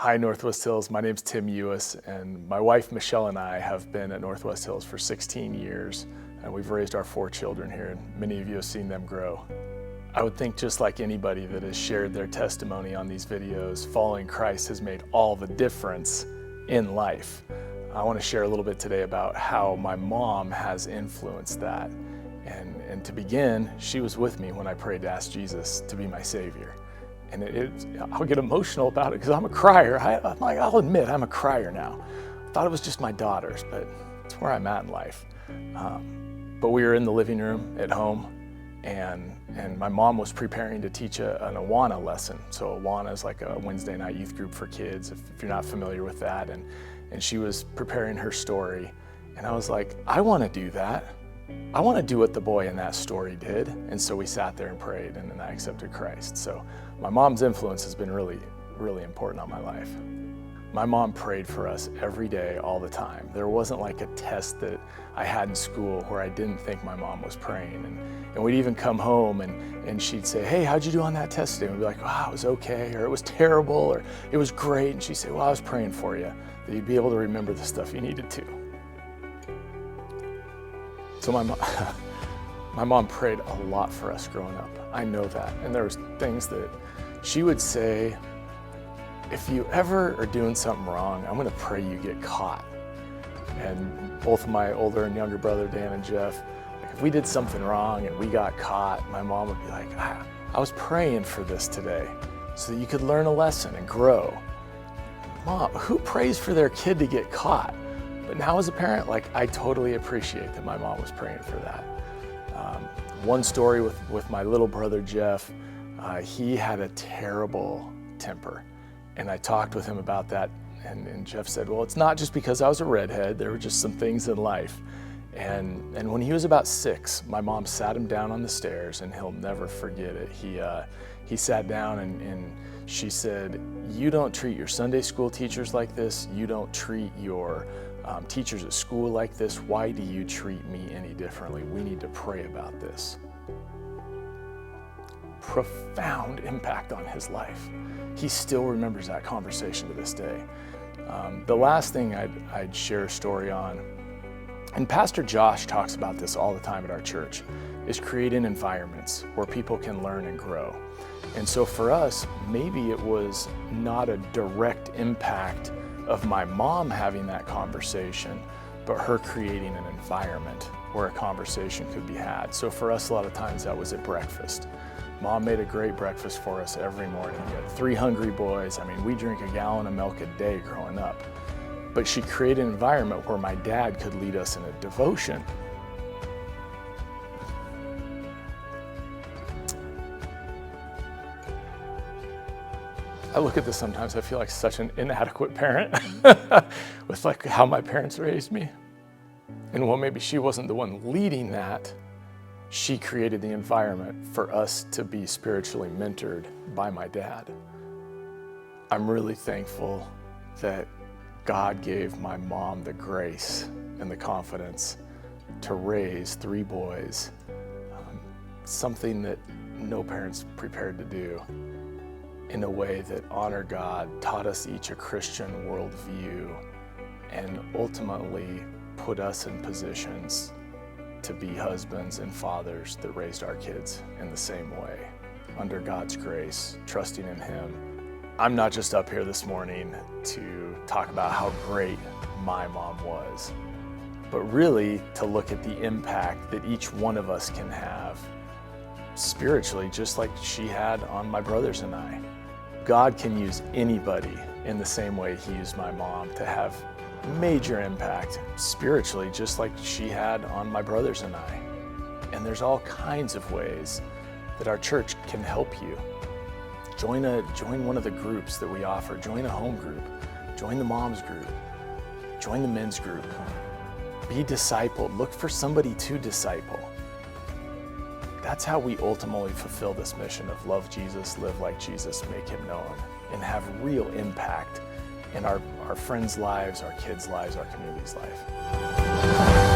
Hi, Northwest Hills. My name's Tim Euhus, and my wife Michelle and I have been at Northwest Hills for 16 years, and we've raised our 4 children here, and many of you have seen them grow. I would think just like anybody that has shared their testimony on these videos, following Christ has made all the difference in life. I want to share a little bit today about how my mom has influenced that. And to begin, she was with me when I prayed to ask Jesus to be my Savior. And I'll get emotional about it because I'm a crier. I'll admit I'm a crier now. I thought it was just my daughters, but it's where I'm at in life. But we were in the living room at home, and my mom was preparing to teach an Awana lesson. So Awana is like a Wednesday night youth group for kids, if you're not familiar with that. And she was preparing her story. And I was like, I want to do that. I want to do what the boy in that story did. And so we sat there and prayed, and then I accepted Christ. So my mom's influence has been really, really important on my life. My mom prayed for us every day, all the time. There wasn't like a test that I had in school where I didn't think my mom was praying. And we'd even come home and she'd say, hey, how'd you do on that test today? And we'd be like, wow, it was okay, or it was terrible, or it was great. And she'd say, well, I was praying for you, that you'd be able to remember the stuff you needed to. So my mom prayed a lot for us growing up. I know that. And there was things that she would say, if you ever are doing something wrong, I'm going to pray you get caught. And both my older and younger brother, Dan and Jeff, if we did something wrong and we got caught, my mom would be like, I was praying for this today so that you could learn a lesson and grow. Mom, who prays for their kid to get caught? But now as a parent, I totally appreciate that my mom was praying for that. One story with my little brother, Jeff, he had a terrible temper. And I talked with him about that, and Jeff said, well, it's not just because I was a redhead, there were just some things in life. And when he was about 6, my mom sat him down on the stairs, and he'll never forget it. He sat down and she said, you don't treat your Sunday school teachers like this, you don't treat your teachers at school like this, why do you treat me any differently? We need to pray about this. Profound impact on his life. He still remembers that conversation to this day. The last thing I'd share a story on, and Pastor Josh talks about this all the time at our church, is creating environments where people can learn and grow. And so for us, maybe it was not a direct impact of my mom having that conversation, but her creating an environment where a conversation could be had. So for us, a lot of times that was at breakfast. Mom made a great breakfast for us every morning. We had 3 hungry boys. I mean, we drink a gallon of milk a day growing up. But she created an environment where my dad could lead us in a devotion. I look at this sometimes, I feel like such an inadequate parent with how my parents raised me. And while maybe she wasn't the one leading that, she created the environment for us to be spiritually mentored by my dad. I'm really thankful that God gave my mom the grace and the confidence to raise 3 boys, something that no parent's prepared to do, in a way that honored God, taught us each a Christian worldview, and ultimately put us in positions to be husbands and fathers that raised our kids in the same way, under God's grace, trusting in Him. I'm not just up here this morning to talk about how great my mom was, but really to look at the impact that each one of us can have spiritually, just like she had on my brothers and I. God can use anybody in the same way He used my mom to have major impact spiritually, just like she had on my brothers and I. And there's all kinds of ways that our church can help you. Join one of the groups that we offer. Join a home group. Join the moms group. Join the men's group. Be discipled. Look for somebody to disciple. That's how we ultimately fulfill this mission of love Jesus, live like Jesus, make Him known, and have real impact in our friends' lives, our kids' lives, our community's life.